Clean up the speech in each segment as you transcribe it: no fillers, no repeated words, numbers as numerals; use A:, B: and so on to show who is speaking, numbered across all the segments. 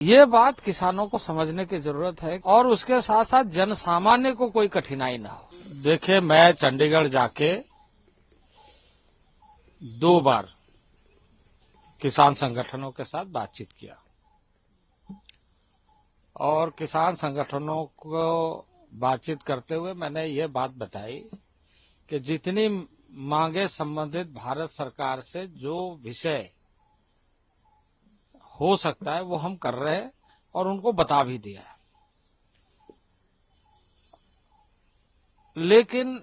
A: ये बात किसानों को समझने की जरूरत है और उसके साथ साथ जन सामान्य को कोई कठिनाई ना हो। देखिए, मैं चंडीगढ़ जाके 2 बार किसान संगठनों के साथ बातचीत किया और किसान संगठनों को बातचीत करते हुए मैंने ये बात बताई कि जितनी मांगे संबंधित भारत सरकार से जो विषय हो सकता है वो हम कर रहे हैं और उनको बता भी दिया है। लेकिन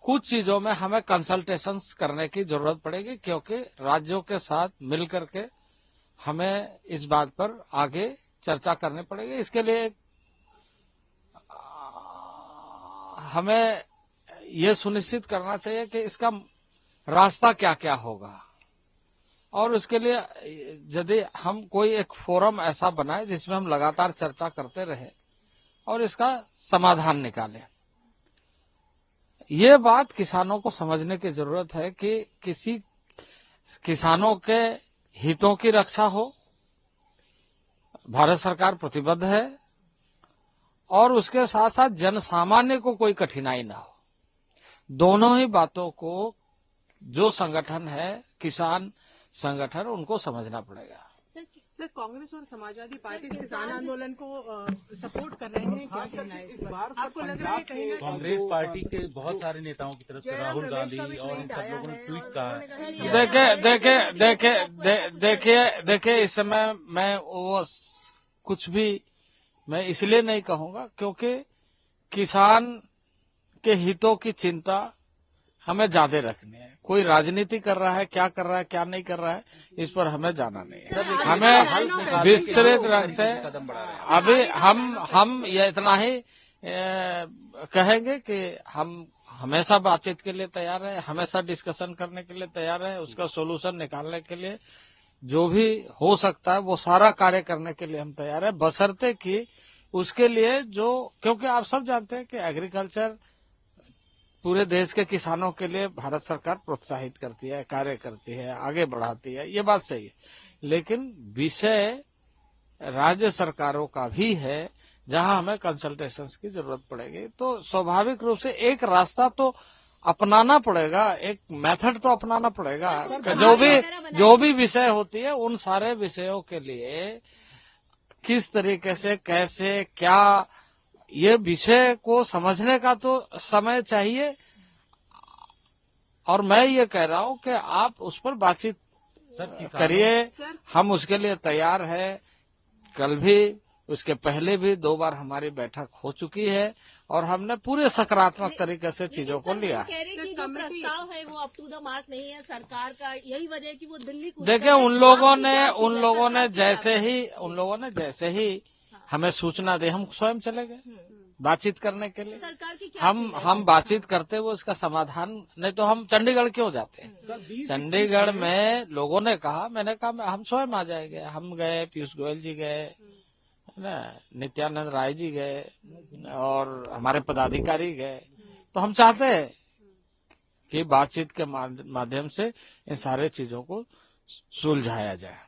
A: कुछ चीजों में हमें कंसल्टेशंस करने की जरूरत पड़ेगी, क्योंकि राज्यों के साथ मिलकर के हमें इस बात पर आगे चर्चा करनी पड़ेगी। इसके लिए हमें ये सुनिश्चित करना चाहिए कि इसका रास्ता क्या क्या होगा और उसके लिए यदि हम कोई एक फोरम ऐसा बनाए जिसमें हम लगातार चर्चा करते रहे और इसका समाधान निकालें। ये बात किसानों को समझने की जरूरत है कि किसी किसानों के हितों की रक्षा हो, भारत सरकार प्रतिबद्ध है और उसके साथ साथ जन सामान्य को कोई कठिनाई ना हो। दोनों ही बातों को जो संगठन है, किसान संगठन, उनको समझना पड़ेगा।
B: सर, कांग्रेस और समाजवादी पार्टी किसान आंदोलन को सपोर्ट कर रहे हैं, क्या कहना है इस बार? आपको लग रहा है कहीं
C: कांग्रेस पार्टी के बहुत सारे नेताओं की तरफ से राहुल गांधी और इन सब लोगों ने ट्वीट कहा
A: है। देखिए, इस समय मैं वो कुछ भी मैं इसलिए नहीं कहूंगा क्योंकि किसान के हितों की चिंता हमें ज्यादा रखनी है। कोई राजनीति कर रहा है, क्या कर रहा है, क्या नहीं कर रहा है, इस पर हमें जाना नहीं है। हमें विस्तृत रंग से अभी हम ये इतना ही कहेंगे कि हम हमेशा बातचीत के लिए तैयार है, हमेशा डिस्कशन करने के लिए तैयार है, उसका सोल्यूशन निकालने के लिए जो भी हो सकता है वो सारा कार्य करने के लिए हम तैयार है, बशर्ते कि उसके लिए क्योंकि आप सब जानते हैं कि एग्रीकल्चर पूरे देश के किसानों के लिए भारत सरकार प्रोत्साहित करती है, कार्य करती है, आगे बढ़ाती है, ये बात सही है। लेकिन विषय राज्य सरकारों का भी है जहां हमें कंसल्टेशंस की जरूरत पड़ेगी। तो स्वाभाविक रूप से एक रास्ता तो अपनाना पड़ेगा, एक मेथड तो अपनाना पड़ेगा। जो भी विषय होती है उन सारे विषयों के लिए किस तरीके से, कैसे, क्या, ये विषय को समझने का तो समय चाहिए और मैं ये कह रहा हूं कि आप उस पर बातचीत करिए। हम उसके लिए तैयार है। कल भी, उसके पहले भी 2 बार हमारी बैठक हो चुकी है और हमने पूरे सकारात्मक तरीके से चीजों को लिया।
D: कह रहे कि जो प्रस्ताव है वो अप टू द मार्क नहीं है सरकार का, यही वजह है कि वो दिल्ली को।
A: देखिए, उन लोगों ने जैसे ही हमें सूचना दी, हम स्वयं चले गए बातचीत करने के लिए।
D: सरकार की क्या
A: हम बातचीत करते हुए उसका समाधान, नहीं तो हम चंडीगढ़ क्यों जाते हैं? चंडीगढ़ में लोगों ने कहा, मैंने कहा हम स्वयं आ जाएंगे। हम गए, पीयूष गोयल जी गए, ना, नित्यानंद राय जी गए और हमारे पदाधिकारी गए। तो हम चाहते हैं कि बातचीत के माध्यम से इन सारे चीजों को सुलझाया जाए।